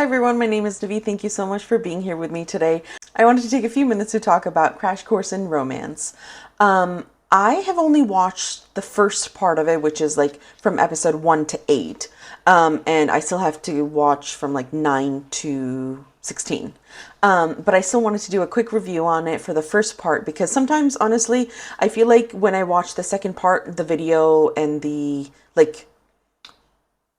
Hi everyone, my name is Navi. Thank you so much for being here with me today. I wanted to take a few minutes to talk about Crash Course in Romance. I have only watched the first part of it, which is like from episode 1 to 8. And I still have to watch from like 9 to 16. But I still wanted to do a quick review on it for the first part because sometimes, honestly, I feel like when I watch the second part, the video and the like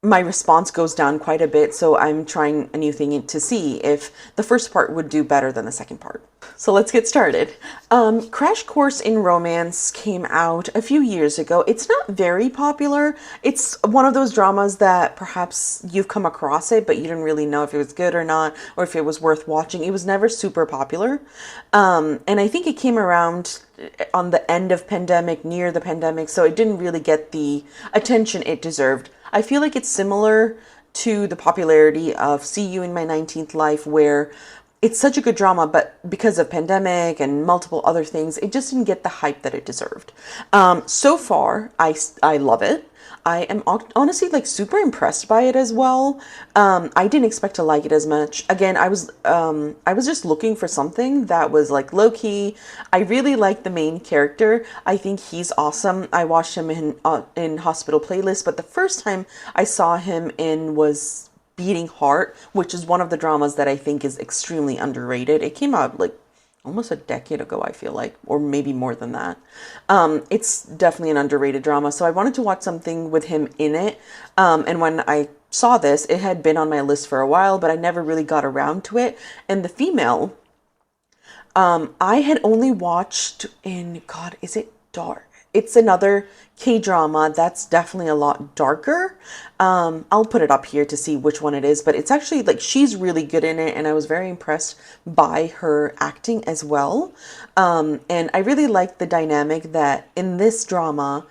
my response goes down quite a bit, so I'm trying a new thing to see if the first part would do better than the second part. So let's get started. Crash Course in Romance came out a few years ago. It's not very popular. It's one of those dramas that perhaps you've come across it, but you didn't really know if it was good or not, or if it was worth watching. It was never super popular. And I think it came around on the end of pandemic, near the pandemic, so it didn't really get the attention it deserved. I feel like it's similar to the popularity of See You in My 19th Life, where it's such a good drama, but because of pandemic and multiple other things, it just didn't get the hype that it deserved. So far, I love it. I am honestly like super impressed by it as well. I didn't expect to like it as much. Again, I was just looking for something that was like low key. I really like the main character. I think he's awesome. I watched him in Hospital Playlist, but the first time I saw him in was Beating Heart, which is one of the dramas that I think is extremely underrated. It came out like almost a decade ago, I feel like, or maybe more than that. It's definitely an underrated drama, so I wanted to watch something with him in it. And when I saw this, it had been on my list for a while, but I never really got around to it. And the female, I had only watched in, God, is it dark? It's another K-drama that's definitely a lot darker. I'll put it up here to see which one it is, but it's actually like she's really good in it, and I was very impressed by her acting as well. And I really like the dynamic that in this drama,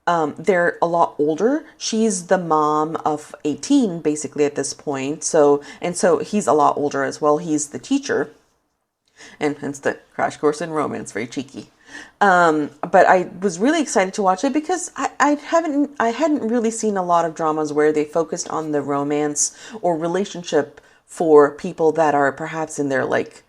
they're a lot older. She's the mom of 18 basically at this point. So he's a lot older as well. He's the teacher, and hence the Crash Course in Romance, very cheeky. But I was really excited to watch it because I hadn't really seen a lot of dramas where they focused on the romance or relationship for people that are perhaps in their like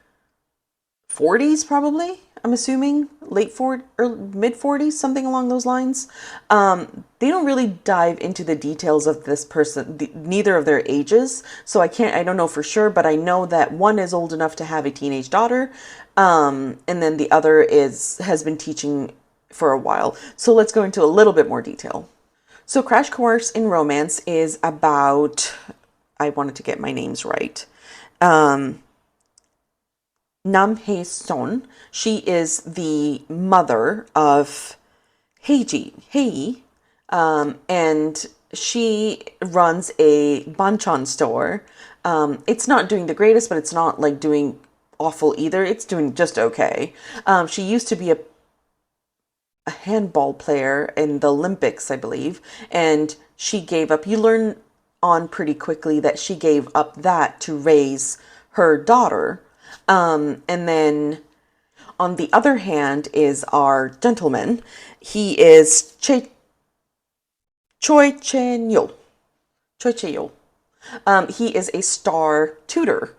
40s, probably. I'm assuming late 40s or mid 40s, something along those lines. They don't really dive into the details of this person, neither of their ages. So I don't know for sure, but I know that one is old enough to have a teenage daughter. And then the other has been teaching for a while. So let's go into a little bit more detail. So Crash Course in Romance is about, I wanted to get my names right. Haeng-seon. She is the mother of Hei, and she runs a banchan store. It's not doing the greatest, but it's not like doing awful either. It's doing just okay. She used to be a handball player in the Olympics, I believe, and she gave up. You learn on pretty quickly that she gave up that to raise her daughter. And then on the other hand is our gentleman. He is Choi Chae-yeol. Choi Chae-yeol. He is a star tutor.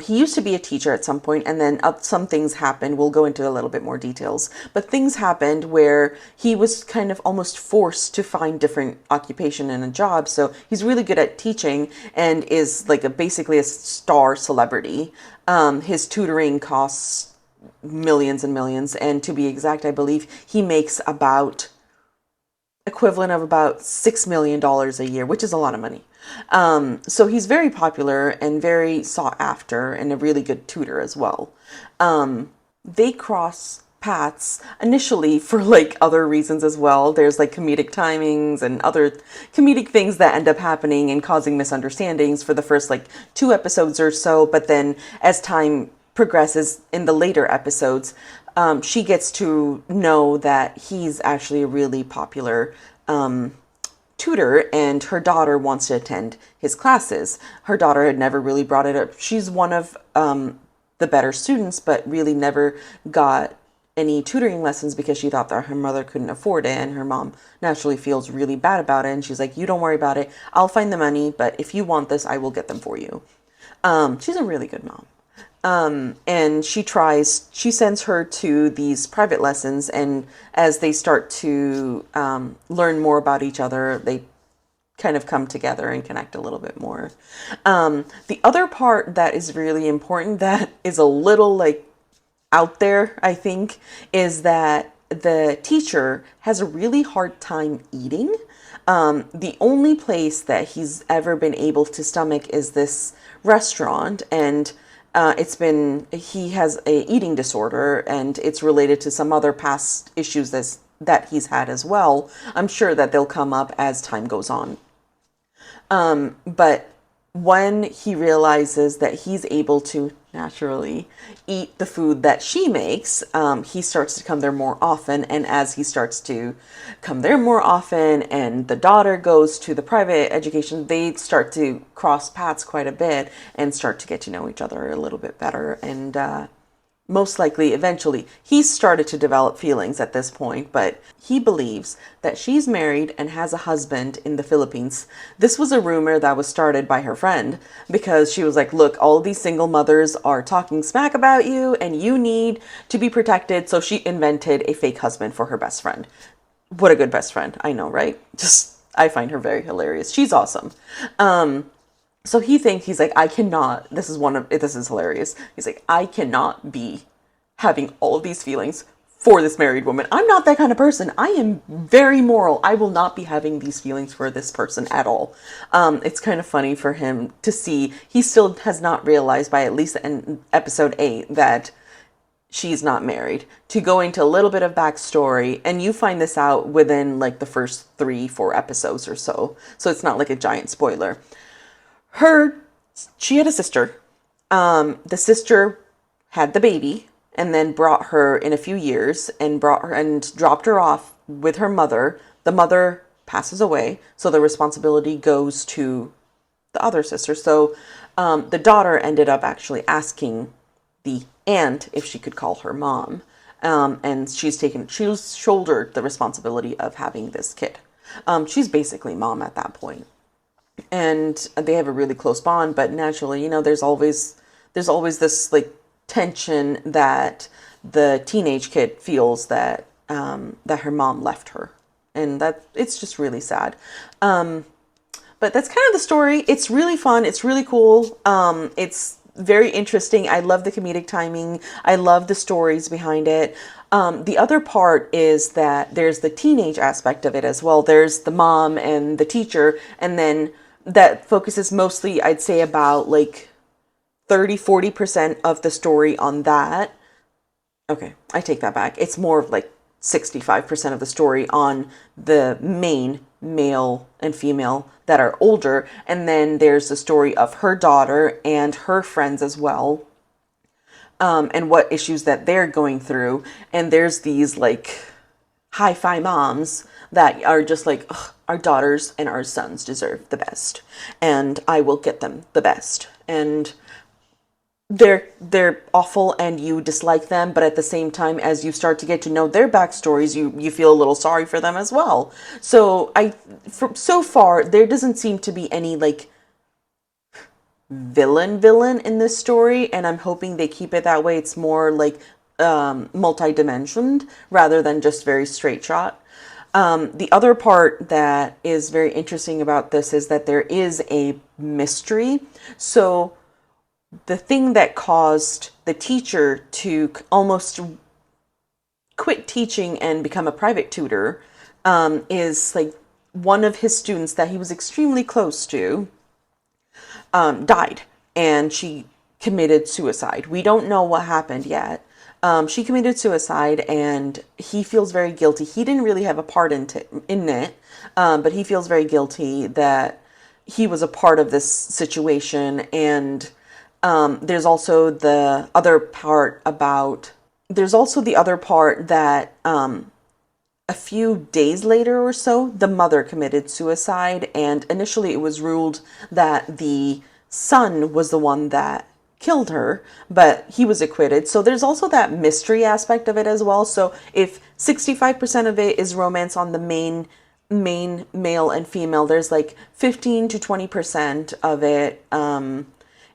He used to be a teacher at some point, and then some things happened. We'll go into a little bit more details. But things happened where he was kind of almost forced to find different occupation and a job. So he's really good at teaching and is like basically a star celebrity. His tutoring costs millions and millions. And to be exact, I believe he makes about equivalent of about $6 million a year, which is a lot of money. So he's very popular and very sought after and a really good tutor as well. They cross paths initially for like other reasons as well. There's like comedic timings and other comedic things that end up happening and causing misunderstandings for the first like 2 episodes or so. But then as time progresses in the later episodes, she gets to know that he's actually a really popular tutor, and her daughter wants to attend his classes. Her daughter had never really brought it up. She's one of the better students, but really never got any tutoring lessons because she thought that her mother couldn't afford it, and her mom naturally feels really bad about it. And she's like, you don't worry about it. I'll find the money, but if you want this, I will get them for you. She's a really good mom. And she sends her to these private lessons, and as they start to learn more about each other, they kind of come together and connect a little bit more. The other part that is really important, that is a little like out there, I think, is that the teacher has a really hard time eating. The only place that he's ever been able to stomach is this restaurant, and he has a eating disorder, and it's related to some other past issues that he's had as well. I'm sure that they'll come up as time goes on. But when he realizes that he's able to naturally eat the food that she makes, he starts to come there more often. And as he starts to come there more often, and the daughter goes to the private education, they start to cross paths quite a bit and start to get to know each other a little bit better. And most likely, eventually, he's started to develop feelings at this point, but he believes that she's married and has a husband in the Philippines. This was a rumor that was started by her friend, because she was like, look, all these single mothers are talking smack about you and you need to be protected. So she invented a fake husband for her best friend. What a good best friend. I know, right? I find her very hilarious. She's awesome. So he's like, I cannot, this is hilarious. He's like, I cannot be having all of these feelings for this married woman. I'm not that kind of person. I am very moral. I will not be having these feelings for this person at all. It's kind of funny for him to see, he still has not realized by at least in episode 8 that she's not married. To go into a little bit of backstory, and you find this out within like the first 3-4 episodes or so. So it's not like a giant spoiler. She had a sister. The sister had the baby and then brought her in a few years and dropped her off with her mother. The mother passes away, so the responsibility goes to the other sister. So the daughter ended up actually asking the aunt if she could call her mom. And she's shouldered the responsibility of having this kid. She's basically mom at that point. And they have a really close bond, but naturally, there's always this like tension that the teenage kid feels that that her mom left her, and that it's just really sad. But that's kind of the story. It's really fun. It's really cool. It's very interesting. I love the comedic timing. I love the stories behind it. The other part is that there's the teenage aspect of it as well. There's the mom and the teacher, and then that focuses mostly, I'd say, about like 30-40% of the story on that. Okay, I take that back. It's more of like 65% of the story on the main male and female that are older. And then there's the story of her daughter and her friends as well. And what issues that they're going through. And there's these like hi-fi moms that are just like, our daughters and our sons deserve the best, and I will get them the best. And they're awful and you dislike them, but at the same time, as you start to get to know their backstories, you feel a little sorry for them as well. So so far there doesn't seem to be any like villain in this story, and I'm hoping they keep it that way. It's more like multi-dimensioned rather than just very straight shot. The other part that is very interesting about this is that there is a mystery. So the thing that caused the teacher to almost quit teaching and become a private tutor is like one of his students that he was extremely close to died, and she committed suicide. We don't know what happened yet. She committed suicide, and he feels very guilty. He didn't really have a part in it, but he feels very guilty that he was a part of this situation. And there's also the other part that a few days later or so, the mother committed suicide, and initially it was ruled that the son was the one that killed her, but he was acquitted. So there's also that mystery aspect of it as well. So if 65% of it is romance on the main male and female, there's like 15 to 20% of it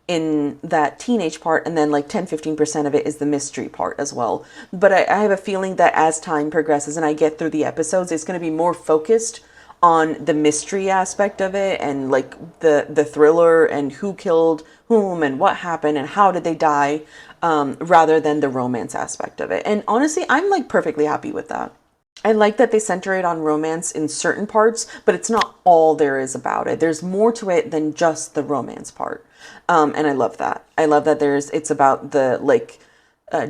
in that teenage part, and then like 10-15% of it is the mystery part as well. But I have a feeling that as time progresses and I get through the episodes, it's going to be more focused on the mystery aspect of it, and like the thriller and who killed whom and what happened and how did they die, rather than the romance aspect of it. And honestly, I'm like perfectly happy with that. I like that they center it on romance in certain parts, but it's not all there is about it. There's more to it than just the romance part. And I love that. I love that it's about the like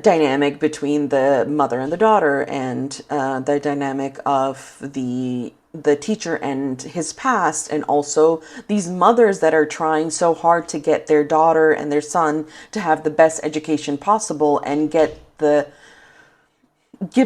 dynamic between the mother and the daughter, and the dynamic of the teacher and his past, and also these mothers that are trying so hard to get their daughter and their son to have the best education possible and give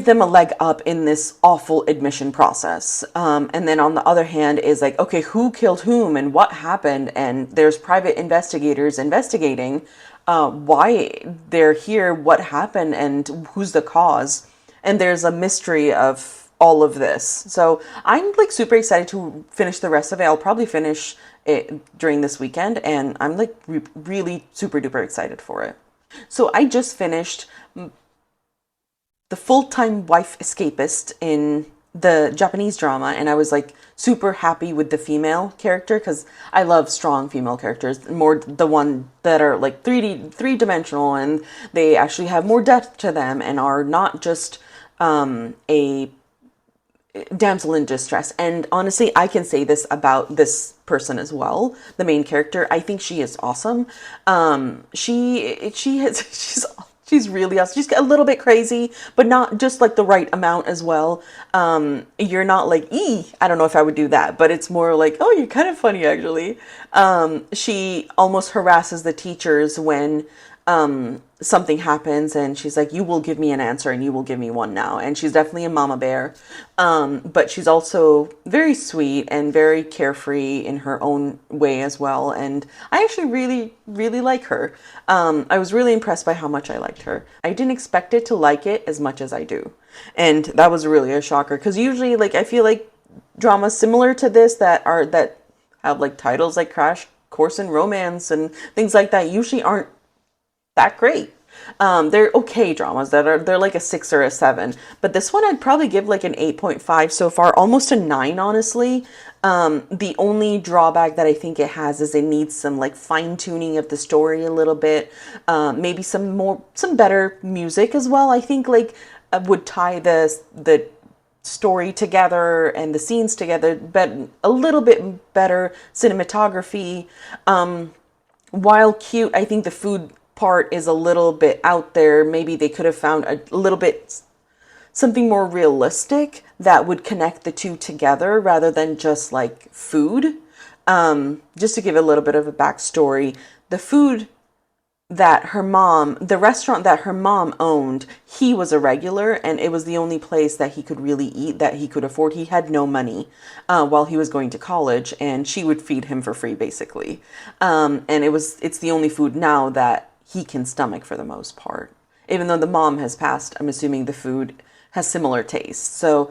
them a leg up in this awful admission process. And then on the other hand is like, okay, who killed whom and what happened? And there's private investigators investigating why they're here, what happened, and who's the cause. And there's a mystery of all of this. So I'm like super excited to finish the rest of it. I'll probably finish it during this weekend, and I'm like really super duper excited for it. So I just finished the full-time wife escapist in the Japanese drama, and I was like super happy with the female character because I love strong female characters, more the one that are like three-dimensional, and they actually have more depth to them and are not just a damsel in distress. And honestly, I can say this about this person as well, the main character. I think she is awesome. She's really awesome. She's a little bit crazy, but not just like the right amount as well. You're not like, I don't know if I would do that, but it's more like, oh, you're kind of funny actually. She almost harasses the teachers when something happens, and she's like, you will give me an answer, and you will give me one now. And she's definitely a mama bear, but she's also very sweet and very carefree in her own way as well. And I actually really like her. I was really impressed by how much I liked her. I didn't expect it to like it as much as I do, and that was really a shocker, because usually like I feel like dramas similar to this that have like titles like Crash Course in Romance and things like that usually aren't that great. They're okay dramas they're like a 6 or a 7, but this one I'd probably give like an 8.5 so far, almost a 9 honestly. The only drawback that I think it has is it needs some like fine tuning of the story a little bit, maybe some better music as well. I think like would tie the story together and the scenes together, but a little bit better cinematography. While cute, I think the food part is a little bit out there. Maybe they could have found a little bit something more realistic that would connect the two together rather than just like food. Just to give a little bit of a backstory, the restaurant that her mom owned, he was a regular, and it was the only place that he could really eat that he could afford. He had no money while he was going to college, and she would feed him for free basically. And it's the only food now that he can stomach for the most part. Even though the mom has passed, I'm assuming the food has similar tastes. So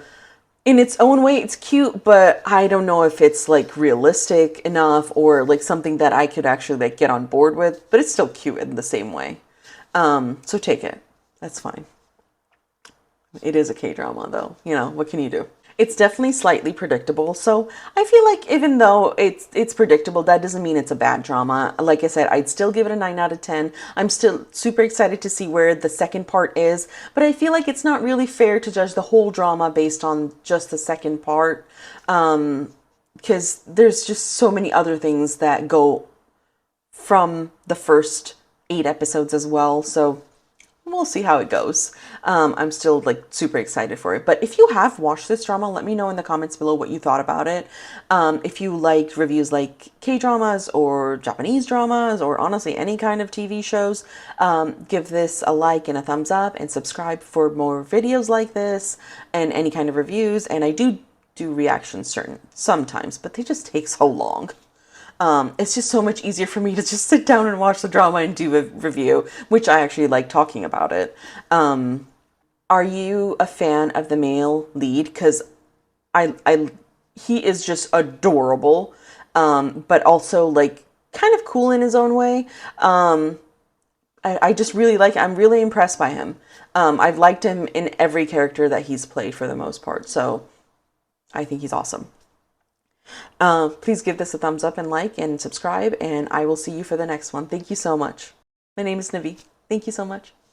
in its own way, it's cute, but I don't know if it's like realistic enough or like something that I could actually like get on board with, but it's still cute in the same way. So take it. That's fine. It is a K-drama though. You know, what can you do? It's definitely slightly predictable. So I feel like even though it's predictable, that doesn't mean it's a bad drama. Like I said, I'd still give it a 9 out of 10. I'm still super excited to see where the second part is, but I feel like it's not really fair to judge the whole drama based on just the second part. Because there's just so many other things that go from the first 8 episodes as well. So we'll see how it goes. I'm still like super excited for it. But if you have watched this drama, let me know in the comments below what you thought about it. If you liked reviews like K-dramas or Japanese dramas or honestly any kind of TV shows, give this a like and a thumbs up, and subscribe for more videos like this and any kind of reviews. And I do reactions sometimes, but they just take so long. It's just so much easier for me to just sit down and watch the drama and do a review, which I actually like talking about it. Are you a fan of the male lead? Because he is just adorable, but also like kind of cool in his own way. I just really like, I'm really impressed by him. I've liked him in every character that he's played for the most part, so I think he's awesome. Please give this a thumbs up and like and subscribe, and I will see you for the next one. Thank you so much. My name is Nivi. Thank you so much.